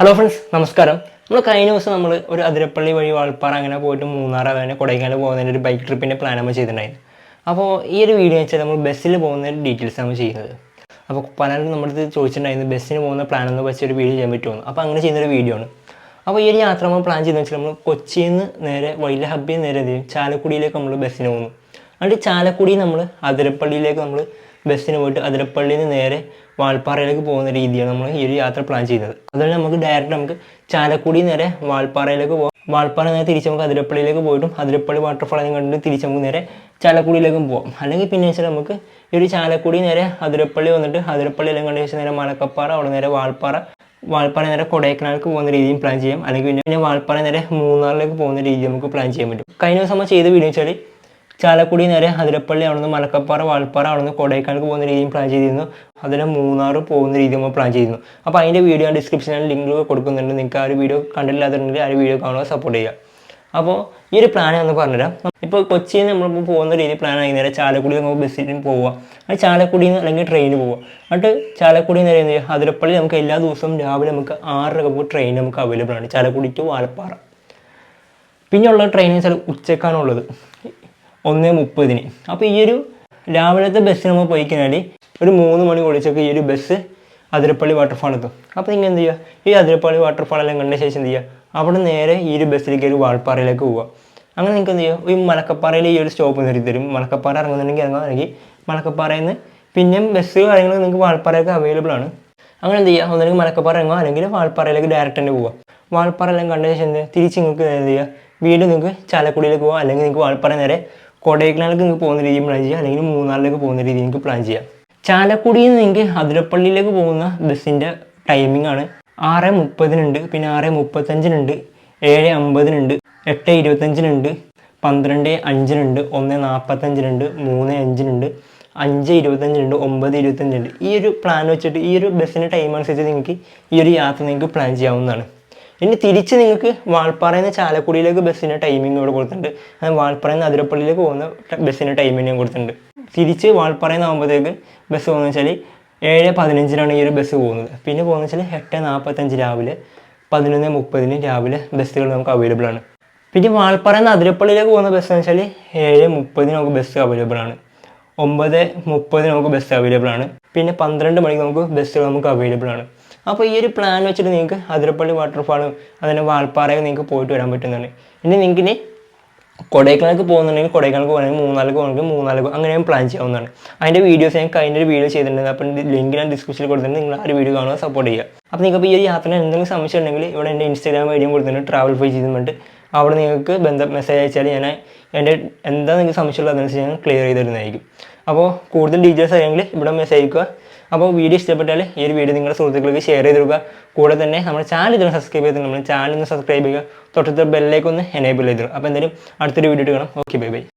Hello friends, നമസ്കാരം. കഴിഞ്ഞ ദിവസം നമ്മൾ ഒരു അതിരപ്പള്ളി വഴി വാൾപ്പാറ അങ്ങനെ പോയിട്ട് മൂന്നാർ അങ്ങനെ കൊടൈക്കനാൽ പോകുന്നതിൻ്റെ ഒരു ബൈക്ക് ട്രിപ്പിൻ്റെ പ്ലാൻ നമ്മൾ ചെയ്തിട്ടുണ്ടായിരുന്നു. അപ്പോൾ ഈ ഒരു വീഡിയോ വെച്ചാൽ നമ്മൾ ബസ്സിൽ പോകുന്ന ഡീറ്റെയിൽസ് നമ്മൾ ചെയ്യുന്നത്. അപ്പോൾ പലരും നമ്മുടെ ചോദിച്ചിട്ടുണ്ടായിരുന്നു ബസ്സിന് പോകുന്ന പ്ലാൻ ഒന്ന് വെച്ച് ഒരു വീഡിയോ ചെയ്യാൻ പറ്റുമോ. അപ്പോൾ അങ്ങനെ ചെയ്യുന്നൊരു വീഡിയോ ആണ്. അപ്പോൾ ഈ ഒരു യാത്ര നമ്മൾ പ്ലാൻ ചെയ്തെന്ന് വെച്ചാൽ നമ്മൾ കൊച്ചിയിൽ നിന്ന് നേരെ വൈല ഹബ്ബിൽ നേരെ എന്ത് ചെയ്യും, ചാലക്കുടിയിലേക്ക് നമ്മൾ ബസ്സിന് പോകുന്നു. എന്നിട്ട് ചാലക്കുടി നമ്മൾ അതിരപ്പള്ളിയിലേക്ക് നമ്മൾ ബസ്സിന് പോയിട്ട് അതിരപ്പള്ളിയിൽ നിന്ന് നേരെ വാൾപ്പാറയിലേക്ക് പോകുന്ന രീതിയാണ് നമ്മൾ ഈ ഒരു യാത്ര പ്ലാൻ ചെയ്യുന്നത്. അതുകൊണ്ട് നമുക്ക് ഡയറക്റ്റ് നമുക്ക് ചാലക്കുടി നേരെ വാൾപ്പാറയിലേക്ക് പോകാം. വാൾപ്പാറ നേരെ തിരിച്ച് നമുക്ക് അതിരപ്പള്ളിയിലേക്ക് പോയിട്ടും അതിരപ്പള്ളി വാട്ടർഫാളിൽ കണ്ടിട്ട് തിരിച്ച് നമുക്ക് നേരെ ചാലക്കുടിയിലേക്കും പോകാം. അല്ലെങ്കിൽ പിന്നെ വെച്ചാൽ നമുക്ക് ഈ ഒരു ചാലക്കുടി നേരെ അതിരപ്പള്ളി വന്നിട്ട് അതിരപ്പള്ളിയിലും കണ്ടു വെച്ചാൽ നേരെ മലക്കപ്പാറ, അവിടെ നേരെ വാൾപ്പാറ നേരെ കൊടൈക്കനാലിലേക്ക് പോകുന്ന രീതിയും പ്ലാൻ ചെയ്യാം. അല്ലെങ്കിൽ പിന്നെ വാൾപ്പാറ നേരെ മൂന്നാറിലേക്ക് പോകുന്ന രീതി നമുക്ക് പ്ലാൻ ചെയ്യാൻ പറ്റും. കഴിഞ്ഞ ദിവസം നമ്മൾ ചെയ്ത വീഡിയോ വെച്ചാൽ ചാലക്കുടി നേരെ അതിരപ്പള്ളി, അവിടെ നിന്ന് മലക്കപ്പാറ, വാൾപ്പാറ, അവിടെ നിന്ന് കൊടൈക്കനാലിലേക്ക് പോകുന്ന രീതിയും പ്ലാൻ ചെയ്തിരുന്നു. അതിന് മൂന്നാർ പോകുന്ന രീതി നമ്മൾ പ്ലാൻ ചെയ്യുന്നു. അപ്പോൾ അതിൻ്റെ വീഡിയോ ഡിസ്ക്രിപ്ഷനിൽ ലിങ്കുകൾ കൊടുക്കുന്നുണ്ട്. നിങ്ങൾക്ക് ആ ഒരു വീഡിയോ കണ്ടില്ലാത്തുണ്ടെങ്കിൽ ആ ഒരു വീഡിയോ കാണുക, സപ്പോർട്ട് ചെയ്യുക. അപ്പോൾ ഈ ഒരു പ്ലാൻ ഒന്ന് പറഞ്ഞുതരാം. ഇപ്പോൾ കൊച്ചിയിൽ നിന്ന് നമ്മളിപ്പോൾ പോകുന്ന രീതി പ്ലാൻ ആയി നേരെ ചാലക്കുടി നമുക്ക് ബസ്സിൽ പോവുക. അത് ചാലക്കുടിയിൽ നിന്ന് അല്ലെങ്കിൽ ട്രെയിനിൽ പോവുക. എന്നിട്ട് ചാലക്കുടി നേരെ എന്ത് ചെയ്യുക, അതിരപ്പള്ളി നമുക്ക് എല്ലാ ദിവസവും രാവിലെ നമുക്ക് 6:00 ട്രെയിൻ നമുക്ക് അവൈലബിൾ ആണ്, ചാലക്കുടി ടു വാൾപ്പാറ. പിന്നെയുള്ള ട്രെയിൻ വെച്ചാൽ ഉച്ചക്കാണുള്ളത് 1:30. അപ്പോൾ ഈ ഒരു രാവിലത്തെ ബസ് നമ്മൾ പോയി കഴിഞ്ഞാൽ ഒരു 3 മണി ഒളിച്ചൊക്കെ ഈ ഒരു ബസ് അതിരപ്പള്ളി വാട്ടർഫാൾ എത്തും. അപ്പോൾ നിങ്ങൾ എന്ത് ചെയ്യുക, ഈ അതിരപ്പള്ളി വാട്ടർഫാളെല്ലാം കണ്ട ശേഷം എന്ത് ചെയ്യുക, അവിടെ നേരെ ഈ ഒരു ബസ്സിലേക്ക് ഒരു വാൾപ്പാറയിലേക്ക് പോവുക. അങ്ങനെ നിങ്ങൾക്ക് എന്ത് ചെയ്യുക, ഈ മലക്കപ്പാറയിൽ ഈ ഒരു സ്റ്റോപ്പ് നിർത്തി തരും. മലക്കപ്പാറ ഇറങ്ങുന്നുണ്ടെങ്കിൽ ഇറങ്ങാം, അല്ലെങ്കിൽ മലക്കപ്പാറയിൽ നിന്ന് പിന്നെയും ബസ് കാര്യങ്ങൾ നിങ്ങൾക്ക് വാൾപ്പാറയൊക്കെ അവൈലബിൾ ആണ്. അങ്ങനെ എന്ത് ചെയ്യുക, ഒന്നെങ്കിൽ മലക്കപ്പാറ ഇറങ്ങുക, അല്ലെങ്കിൽ വാൾപ്പാറയിലേക്ക് ഡയറക്റ്റ് തന്നെ പോവുക. വാൾപ്പാറയെല്ലാം കണ്ട ശേഷം തിരിച്ച് നിങ്ങൾക്ക് എന്ത് ചെയ്യുക, വീണ്ടും നിങ്ങൾക്ക് ചാലക്കുടിയിലേക്ക് പോകാം, അല്ലെങ്കിൽ നിങ്ങൾക്ക് വാൾപ്പാറ നേരെ കൊടൈക്കനാലിലേക്ക് നിങ്ങൾക്ക് പോകുന്ന രീതിയിൽ പ്ലാൻ ചെയ്യുക, അല്ലെങ്കിൽ മൂന്നാറിലേക്ക് പോകുന്ന രീതിയിൽ നിങ്ങൾക്ക് പ്ലാൻ ചെയ്യാം. ചാലക്കുടിയിൽ നിന്ന് നിങ്ങൾക്ക് അതിരപ്പള്ളിയിലേക്ക് പോകുന്ന ബസ്സിൻ്റെ ടൈമിംഗ് ആണ് 6:30 പിന്നെ 6:35, 7:50, 8:25, 12:05, 1:45, 3:05, 5:25, 9:25. ഈ ഒരു പ്ലാൻ വെച്ചിട്ട് ഈ ഒരു ബസ്സിൻ്റെ ടൈം അനുസരിച്ച് നിങ്ങൾക്ക് ഈ ഒരു യാത്ര നിങ്ങൾക്ക് പ്ലാൻ ചെയ്യാവുന്നതാണ്. ഇനി തിരിച്ച് നിങ്ങൾക്ക് വാൾപ്പാറയിൽ നിന്ന് ചാലക്കുടിയിലേക്ക് ബസ്സിൻ്റെ ടൈമിംഗ് ഇവിടെ കൊടുത്തിട്ടുണ്ട്. വാൾപ്പാറയിൽ നിന്ന് അതിരപ്പള്ളിയിലേക്ക് പോകുന്ന ബസ്സിൻ്റെ ടൈമിംഗ് ഞാൻ കൊടുത്തിട്ടുണ്ട്. തിരിച്ച് വാൾപ്പാറയിൽ നിന്ന് ആകുമ്പോഴത്തേക്ക് ബസ് പോകുന്നത് വെച്ചാൽ 7:15 ഈ ഒരു ബസ് പോകുന്നത്. പിന്നെ പോകുന്നത് വെച്ചാൽ 8:45 രാവിലെ, 11:30 രാവിലെ ബസ്സുകൾ നമുക്ക് അവൈലബിൾ ആണ്. പിന്നെ വാൾപ്പാറയിൽ നിന്ന് അതിരപ്പള്ളിയിലേക്ക് പോകുന്ന ബസ് എന്ന് വെച്ചാൽ 7:30 നമുക്ക് ബസ് അവൈലബിൾ ആണ്, 9:30 നമുക്ക് ബസ് അവൈലബിൾ ആണ്, പിന്നെ 12 മണിക്ക് നമുക്ക് ബസ്സുകൾ നമുക്ക് അവൈലബിൾ ആണ്. അപ്പോൾ ഈ ഒരു പ്ലാൻ വെച്ചിട്ട് നിങ്ങൾക്ക് അതിരപ്പള്ളി വാട്ടർഫാളും അതിൻ്റെ വാൾപ്പാറയൊക്കെ നിങ്ങൾക്ക് പോയിട്ട് വരാൻ പറ്റുന്നതാണ്. ഇനി നിങ്ങൾക്ക് കൊടൈക്കനാലിലേക്ക് പോകുന്നുണ്ടെങ്കിൽ കൊടൈക്കനാലിലേക്ക് പോകണമെങ്കിൽ മൂന്നാറിലേക്ക് അങ്ങനെയും പ്ലാൻ ചെയ്യാവുന്നതാണ്. അതിൻ്റെ വീഡിയോസ് ഞാൻ കഴിഞ്ഞ ഒരു വീഡിയോ ചെയ്തിട്ടുണ്ട്. അപ്പം ലിങ്ക് ഞാൻ ഡിസ്ക്രിപ്ഷനിൽ കൊടുത്തിട്ടുണ്ട്. നിങ്ങൾ ആ ഒരു വീഡിയോ കാണുക, സപ്പോർട്ട് ചെയ്യുക. അപ്പോൾ നിങ്ങൾക്ക് ഈ ഒരു യാത്രയിൽ എന്തെങ്കിലും സംശയം ഉണ്ടെങ്കിൽ ഇവിടെ എൻ്റെ ഇൻസ്റ്റാഗ്രാം ഐഡിയും കൊടുത്തിട്ടുണ്ട്, ട്രാവൽ ഫൈ ചെയ്തിട്ടുണ്ട്. അവിടെ നിങ്ങൾക്ക് മെസ്സേജ് അയച്ചാൽ ഞാൻ എൻ്റെ എന്താ നിങ്ങൾക്ക് സംശയമുള്ളത് അതനുസരിച്ച് ഞാൻ ക്ലിയർ ചെയ്ത് തരുന്നതായിരിക്കും. അപ്പോൾ കൂടുതൽ ഡീറ്റെയിൽസ് അറിയെങ്കിൽ ഇവിടെ മെസ്സേജ് അയക്കുക. അപ്പോൾ വീഡിയോ ഇഷ്ടപ്പെട്ടാൽ ഈ ഒരു വീഡിയോ നിങ്ങളുടെ സുഹൃത്തുക്കൾക്ക് ഷെയർ ചെയ്ത് കൊടുക്കുക. കൂടെ തന്നെ നമ്മുടെ ചാനൽ ഇതൊന്ന് സബ്സ്ക്രൈബ് ചെയ്ത് നമ്മുടെ ചാനൽ ഒന്ന് സബ്സ്ക്രൈബ് ചെയ്യുക, തൊട്ടടുത്ത ബെല്ലേക്ക് ഒന്ന് എനേബിൾ ചെയ്ത്. അപ്പോൾ എന്തായാലും അടുത്തൊരു വീഡിയോ കാണാം. Okay, bye bye.